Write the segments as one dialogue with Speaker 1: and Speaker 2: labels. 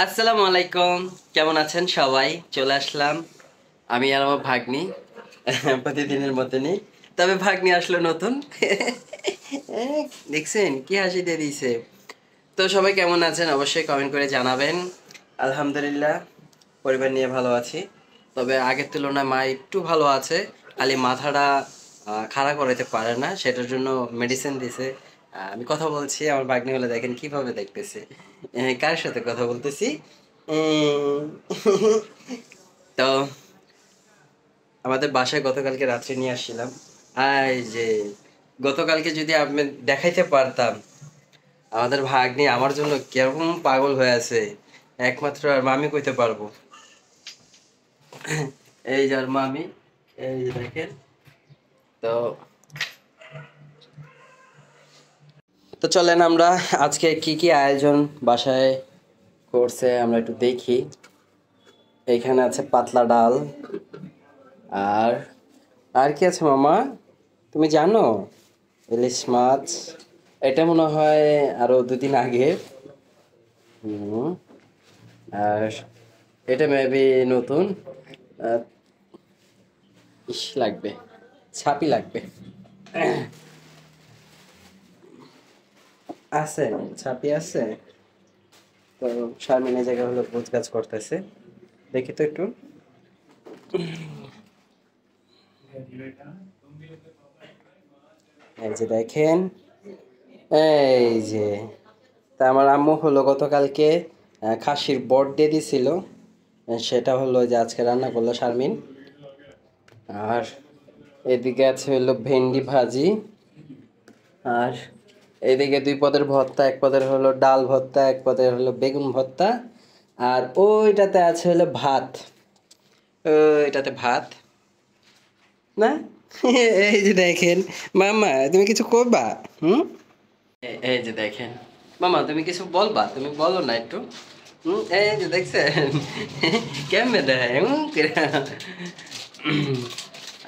Speaker 1: আসসালামু আলাইকুম, কেমন আছেন সবাই? চলে আসলাম আমি আর আমার ভাগ্নি প্রতিদিনের মতনই। তবে ভাগ্নি আসলো নতুন। দেখছেন কি হাসি দিয়ে দিয়েছে। তো সবাই কেমন আছেন অবশ্যই কমেন্ট করে জানাবেন। আলহামদুলিল্লাহ, পরিবার নিয়ে ভালো আছি। তবে আগের তুলনায় মা একটু ভালো আছে, খালি মাথাটা খাড়া করাতে পারে না, সেটার জন্য মেডিসিন দিছে। আমি কথা বলছি, আমার ভাগ্নি হলে দেখেন কিভাবে দেখতেছে। কার সাথে কথা বলতেছি? উম, তো আমাদের বাসায় গতকালকে রাত্রে নিয়ে আসছিলাম। এই যে গতকালকে যদি আমি দেখাইতে পারতাম আমাদের ভাগ্নি আমার জন্য কিরকম পাগল হয়ে আছে, একমাত্র আর মামি কইতে পারবো। এই যে আর মামি, এই যে দেখেন। তো তো চলেন আমরা আজকে কি কি আয়োজন বাসায় করছে আমরা একটু দেখি। এখানে আছে পাতলা ডাল, আর আর কি আছে মামা, তুমি জানো? ইলিশ মাছ, এটা মনে হয় আরো দুদিন আগে। হুম। আর এটা মেবি নতুন। আহ, ইস লাগবে, ছাপি লাগবে। আছে, ছাপি আছে। তো শারমিনের জায়গা হলো গোছ গাছ করতেছে, দেখি তো একটু। এই যে দেখেন, এই যে, তা আমার আম্মু হলো গতকালকে খাসির বট দিয়ে দিছিল। সেটা হলো যে আজকে রান্না করলো শারমিন। আর এদিকে আছে হলো ভেন্ডি ভাজি। আর এদিকে দুই পদের ভর্তা, এক পদের হলো ডাল ভর্তা, এক পদের হলো বেগুন ভর্তা। আর ওইটাতে আছে হলো ভাত, ওইটাতে ভাত না। এই যে দেখেন মামা, তুমি কিছু করবা? হুম। এই যে দেখেন মামা, তুমি কিছু বলবা? তুমি বলো না একটু। এই যে দেখছেন কেমনে দেয়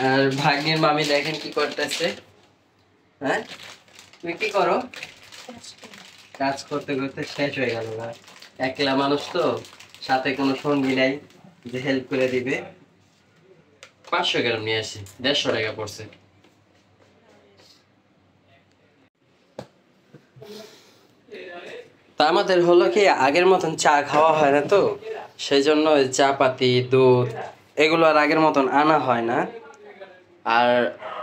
Speaker 1: আর ভাগ্নের মামি দেখেন কি করতেছে। হ্যাঁ, তুমি কি করো? কাজ করতে করতে শেষ হয়ে গেল না, একলা মানুষ তো, সাথে কোনো সঙ্গী নাই যে হেল্প করে দিবে। 500 গ্রাম নিয়ে আসি, 150 টাকা পড়ছে। তা আমাদের হলো কি আগের মতন চা খাওয়া হয় না তো, সেই জন্য ওই চা পাতি দুধ এগুলো আর আগের মতন আনা হয় না। আর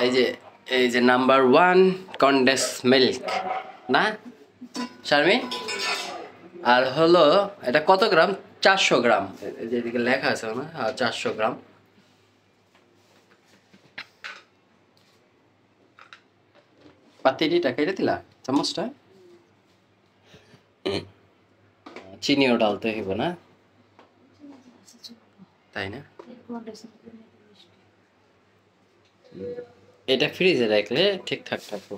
Speaker 1: এই যে, এই যে নাম্বার 1 কন্ডেন্স মিল্ক, না শারমি? আর হলো এটা কত গ্রাম? 400 গ্রাম, যেদিকে লেখা আছে না, 400 গ্রাম। পাতিরিটা কেটে দিলা চামচটা। চিনিও ডালতে হইব না, তাই না? এটা ফ্রিজে রাখলে ঠিকঠাক থাকবো।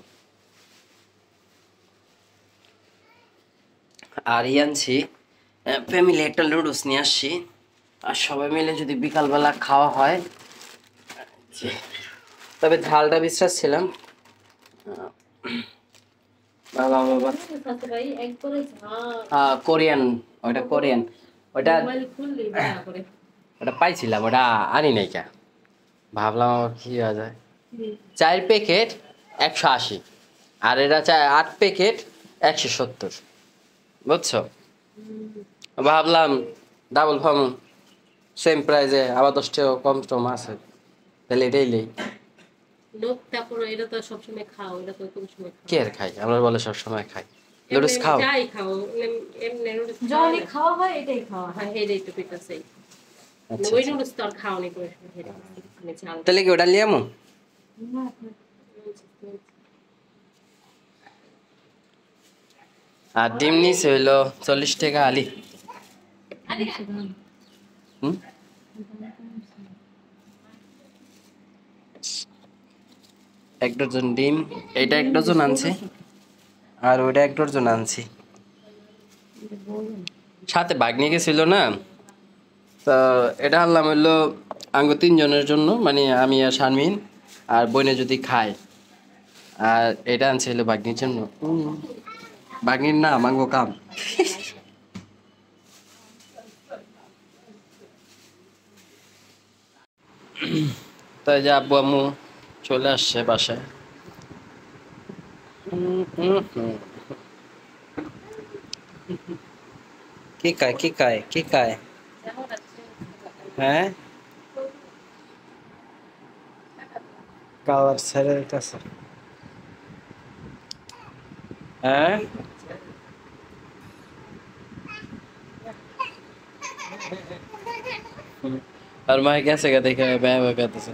Speaker 1: আর আনছি ফ্যামিলি একটা নুডলস নিয়ে আসছি, আর সবাই মিলে যদি বিকালবেলা খাওয়া হয়। তবে ঝালটা বিশ্বাস ছিলাম। বাবা বাবা, কোরিয়ান, ওটা কোরিয়ান, ওটা ওটা পাইছিলাম, ওটা আনি নাই কা, ভাবলাম আবার কি হওয়া যায়। 4 প্যাকেট 180, আর এটা 8 প্যাকেট 170, বুঝছো? ভাবলাম ডাবল ফার্ম সেম প্রাইজে আবার 10 টাকা কম টম আছে, তাহলে এটাই নেই। কে আর খাই, আমরা বলে সব সময় খাই। নুডলস খাও, আচ্ছা তাহলে কি ওটা নিয়ে আমো? আর ডিম নিছে হইলো 40 টাকা আলি। হুম, এক ডজন ডিম, এটা 1 ডজন আনছি, আর ওইটা 1 ডজন আনছি। সাথে বাগনি গেছিল না, তো এটা আনলাম হইলো আঙ্গু 3 জনের জন্য, মানে আমি আর শারমিন আর বইনে যদি খায়। আর এটা আনছে হলো বাগনির জন্য। বাগনির না মাঙ্গো কাম। তাই যে আব্বু আম্মু চলে আসছে বাসায়। কি খায় কি খায় কি খায়? হ্যাঁ, কালার ছেড়ে দিতেছে। হ্যাঁ, আর মা গেছে গা দেখে ব্যয় করতেছে।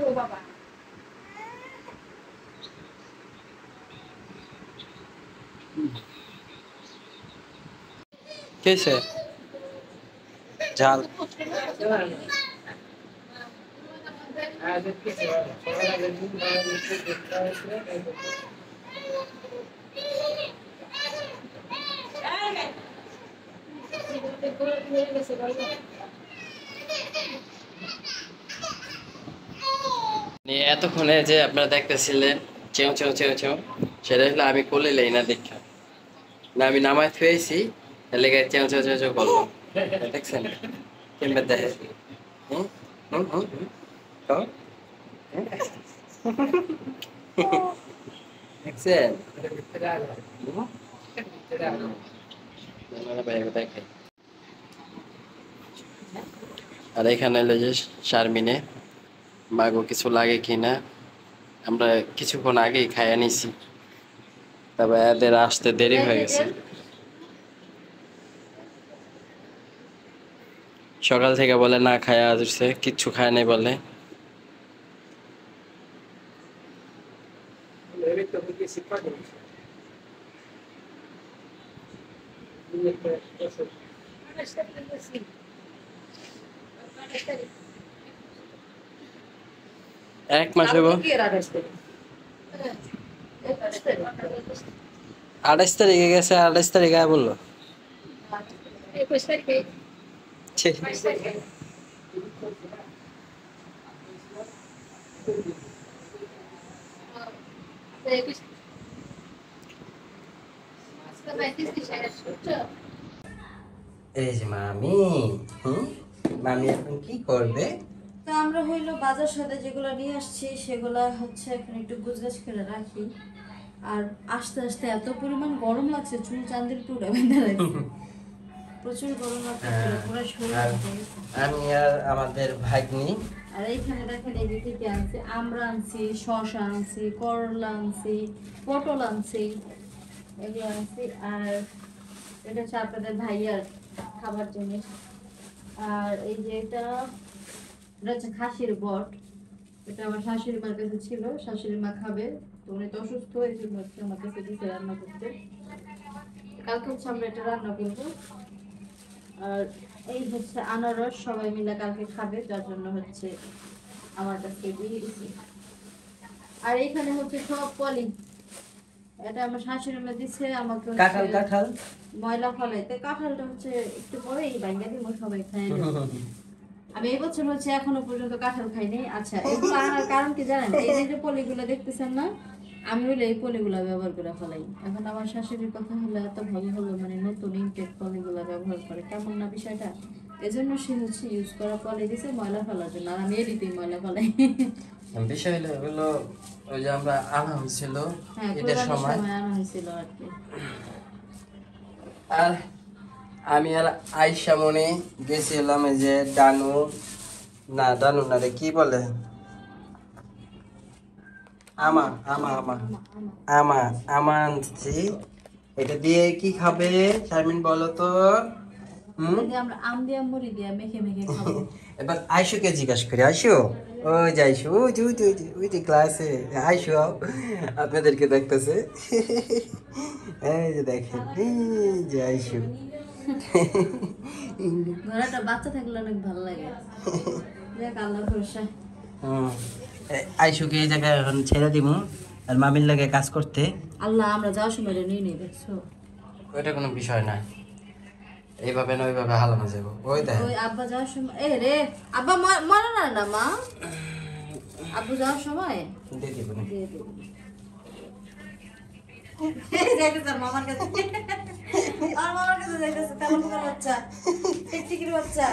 Speaker 1: কেছে ঝাল এতক্ষণে যে আপনারা দেখতেছিলেন চেউ চেউ চেউ চেউ, সেটা হলো আমি কোলে লেই না দেখা, না আমি নামায় থুয়েছি লেগে চেউ চেউ চেউ চেউ করলো। দেখছেন কেমবে দেখে? হুম হুম হুম হুম। তো, দেখছেন? হুম? দেখে। আর এখানে হলো যে শারমিনে মাগো কিছু লাগে কিনা, আমরা কিছুক্ষণ আগেই খাইয়া নিছি, তবে এদের আসতে দেরি হয়ে গেছে। সকাল থেকে বলে না খায়া আসছে, কিচ্ছু খায় নাই বলে। এক মাস হইব। 28 তারিখে গেছে, 28 তারিখে আয় বললো। ছি। এই যে মামি, হুম, মামি এখন কি করবে?
Speaker 2: তো আমরা হইলো বাজার সাথে যেগুলো নিয়ে আসছি সেগুলা হচ্ছে এখন একটু গুজগাছ করে রাখি। আর আস্তে আস্তে এত পরিমাণ গরম লাগছে, চুল চান্দির পুরো বেঁধে লাগছে, প্রচুর গরম লাগছে, পুরো শরীর
Speaker 1: আর
Speaker 2: ভিজে গেছে।
Speaker 1: আমি আর আমাদের ভাগ্নি,
Speaker 2: আর এইখানে দেখেন এই যে কি কি আনছি, আমরা আনছি, শসা আনছি, করলা আনছি, পটল আনছি, এগুলো আনছি। আর এটা হচ্ছে আপনাদের ভাইয়ার খাবার জিনিস। আর এই যে এটা হচ্ছে খাসির বট, এটা আমার শাশুড়ি মার কাছে ছিল, শাশুড়ি মা খাবে, তো উনি তো অসুস্থ, এই জন্য হচ্ছে আমার কাছে দিতে রান্না করতে। কালকে হচ্ছে আমরা এটা রান্না করবো। আর এই হচ্ছে আনারস, সবাই মিলে কালকে খাবে, যার জন্য হচ্ছে আমার কাছে দিয়ে দিছি। আর এখানে হচ্ছে সব পলি, এটা আমার শাশুড়ি মা দিচ্ছে আমাকে,
Speaker 1: কাঁঠাল কাঁঠাল
Speaker 2: ময়লা ফলাইতে। কাঁঠালটা হচ্ছে একটু পরে এই বাইঙ্গা দিব, সবাই খায় নেবে। আমি এই বছর হচ্ছে এখনো পর্যন্ত কাঁঠাল খাইনি। আচ্ছা, এগুলো আনার কারণ কি জানেন? এই যে পলিগুলো দেখতেছেন না, আমি হইলে এই পলিগুলা ব্যবহার করে ফেলাই। এখন আমার শাশুড়ির কথা হলো এত ভালো হলো, মানে নতুন ইনটেক পলিগুলা ব্যবহার করে, কেমন না বিষয়টা? এজন্য সে হচ্ছে ইউজ করা পলি দিছে ময়লা ফেলার জন্য, আর আমি এদিকেই ময়লা ফেলাই।
Speaker 1: বিষয় হলো এগুলো ওই যে আমরা আনা হয়েছিল
Speaker 2: হ্যাঁ,
Speaker 1: ঈদের
Speaker 2: কোরবানির
Speaker 1: সময়।
Speaker 2: সময় আনা হয়েছিল আর কি।
Speaker 1: আর আমি আর আয়শা মনে গেছিলাম এই যে ডানু, না ডানু না রে, কি বলে, আমা আমা আমা আমা আমা আনছি। এটা দিয়ে কি খাবে শারমিন বলো তো? হুম,
Speaker 2: এই যে আমরা আম দিয়া মুড়ি দিয়া মেখে মেখে খাবো।
Speaker 1: এবার আয়শুকে জিজ্ঞাসা করি, আয়শু, ওই যে আয়শু, ওই যে ক্লাসে আয়শু আপনাদেরকে দেখতেছে, এই যে দেখেন, এই যে আয়শু।
Speaker 2: ঘোড়াটা বাচ্চা থাকলে অনেক ভালো লাগে। দেখ আল্লাহ ভরসা।
Speaker 1: হুম, আয়শুকে এই জায়গায় এখন ছেড়ে দিব আর মামির লাগে কাজ করতে।
Speaker 2: আল্লাহ, আমরা যাওয়ার সময় এটা নিয়ে নিই, দেখছো?
Speaker 1: ওইটা কোনো বিষয় না, এইভাবে না ওইভাবে হালানো যাবো। ওই দেখ,
Speaker 2: ওই আব্বা যাওয়ার সময়, এ রে, আব্বা মনে না না মা, আব্বু যাওয়ার সময়
Speaker 1: দিয়ে দিব না।
Speaker 2: দিয়ে দেবো। যাইতেছে আর মামার কাছে, আর মামার কাছে যাইতেছে, তেমন কোনো বাচ্চা, টিকটিকির বাচ্চা।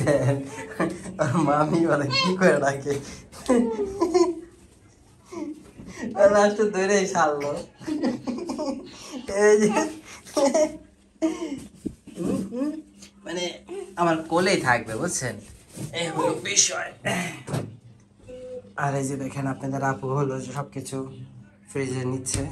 Speaker 1: দেন আর মামি বলে কি করে ডাকে লাস্ট ধরেই সারলো এই যে মানে আমার কোলেই থাকবে বুঝছেন, এই হলো বিষয়। আর এই যে দেখেন আপনাদের আপু হলো যে সবকিছু ফ্রিজে নিচ্ছে।